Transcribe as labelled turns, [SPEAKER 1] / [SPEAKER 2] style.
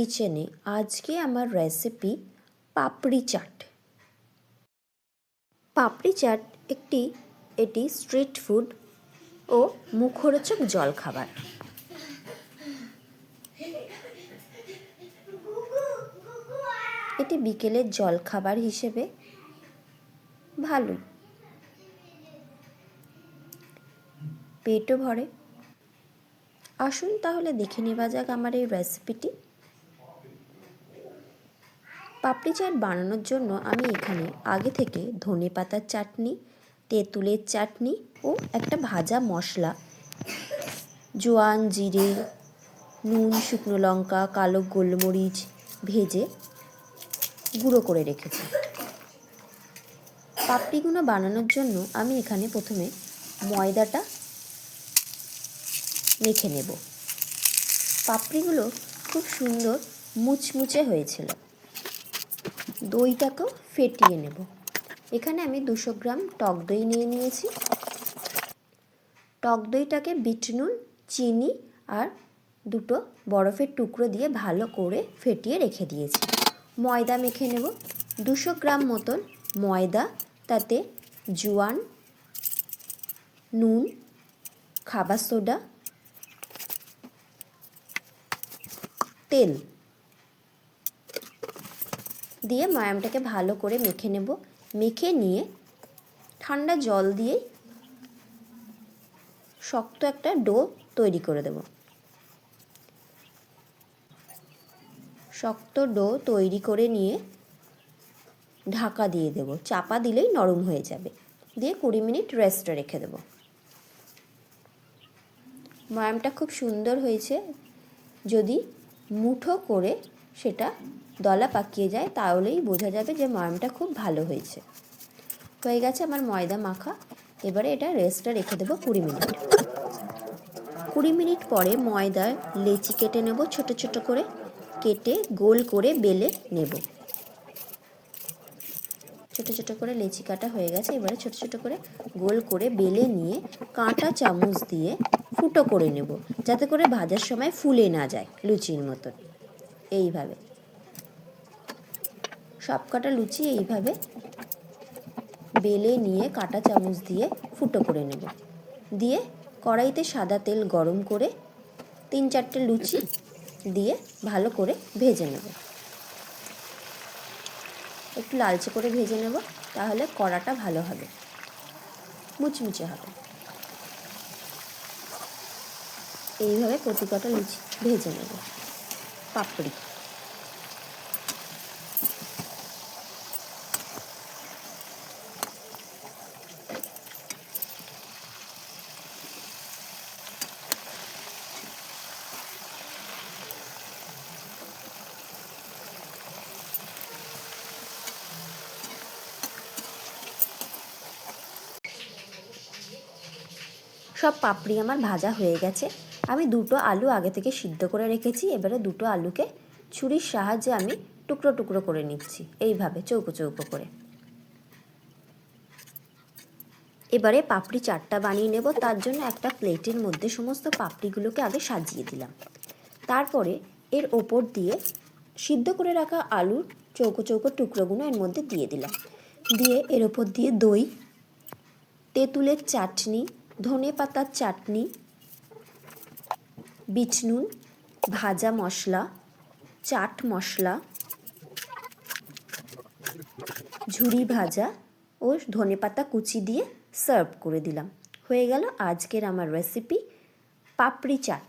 [SPEAKER 1] কিচেনে আজকে আমার রেসিপি পাপড়ি চাট। পাপড়ি চাট এটি স্ট্রিট ফুড ও মুখরোচক জলখাবার। এটি বিকেলের জলখাবার হিসেবে ভালো, পেটও ভরে। আসুন তাহলে দেখে নেওয়া যাক আমার এই রেসিপিটি। পাপড়ি চাট বানানোর জন্য আমি এখানে আগে থেকে ধনেপাতার চাটনি, তেঁতুলের চাটনি ও একটা ভাজা মশলা, জোয়ান, জিরে, নুন, শুকনো লঙ্কা, কালো গোলমরিচ ভেজে গুঁড়ো করে রেখেছি। পাপড়িগুলো বানানোর জন্য আমি এখানে প্রথমে ময়দাটা মেখে নেব। পাপড়িগুলো খুব সুন্দর মুচমুচে হয়েছিল। দইটাকেও ফেটিয়ে নেব। এখানে আমি 200 গ্রাম টক দই নিয়ে নিয়েছি। টক দইটাকে বিট নুন, চিনি আর 2 বরফের টুকরো দিয়ে ভালো করে ফেটিয়ে রেখে দিয়েছি। ময়দা মেখে নেব। 200 গ্রাম মতন ময়দা, তাতে জোয়ান, নুন, খাবার সোডা, তেল দিয়ে ময়ামটাকে ভালো করে মেখে নেব। মেখে নিয়ে ঠান্ডা জল দিয়ে শক্ত একটা ডো তৈরি করে দেব। শক্ত ডো তৈরি করে নিয়ে ঢাকা দিয়ে দেব। চাপা দিলেই নরম হয়ে যাবে। দিয়ে 20 মিনিট রেস্টে রেখে দেব। ময়ামটা খুব সুন্দর হয়েছে। যদি মুঠো করে সেটা দলা পাকিয়ে যায় তাহলেই বোঝা যাবে যে ময়ামটা খুব ভালো হয়েছে। হয়ে গেছে আমার ময়দা মাখা। এবারে এটা রেস্টে রেখে দেবো 20 মিনিট। 20 মিনিট পরে ময়দার লেচি কেটে নেব। ছোট ছোট করে কেটে গোল করে বেলে নেব। ছোট ছোট করে লেচি কাটা হয়ে গেছে। এবারে ছোট ছোট করে গোল করে বেলে নিয়ে কাঁটা চামচ দিয়ে ফুটো করে নেব, যাতে করে ভাজার সময় ফুলে না যায় লুচির মতন। এইভাবে সব কটা লুচি এইভাবে বেলে নিয়ে কাঁটা চামচ দিয়ে ফুটো করে নেব। দিয়ে কড়াইতে সাদা তেল গরম করে 3-4টে লুচি দিয়ে ভালো করে ভেজে নেব। একটু লালচে করে ভেজে নেব, তাহলে কড়াটা ভালো হবে, মুচমুচে হবে। এইভাবে প্রতি কটা লুচি ভেজে নেব। পাপড়ি সব পাপড়ি আমার ভাজা হয়ে গেছে। আমি 2টো আলু আগে থেকে সিদ্ধ করে রেখেছি। এবারে 2টো আলুকে ছুরির সাহায্যে আমি টুকরো টুকরো করে নিচ্ছি, এইভাবে চৌকো চৌকো করে। এবারে পাপড়ি চাটটা বানিয়ে নেব। তার জন্য একটা প্লেটের মধ্যে সমস্ত পাপড়িগুলোকে আগে সাজিয়ে দিলাম। তারপরে এর ওপর দিয়ে সিদ্ধ করে রাখা আলুর চৌকো চৌকো টুকরোগুলো এর মধ্যে দিয়ে দিলাম। দিয়ে এর ওপর দিয়ে দই, তেঁতুলের চাটনি, ধনেপাতার চাটনি, বিট নুন, ভাজা মশলা, চাট মশলা, ঝুরি ভাজা ও ধনেপাতা কুচি দিয়ে সার্ভ করে দিলাম। হয়ে গেল আজকের আমার রেসিপি পাপড়ি চাট।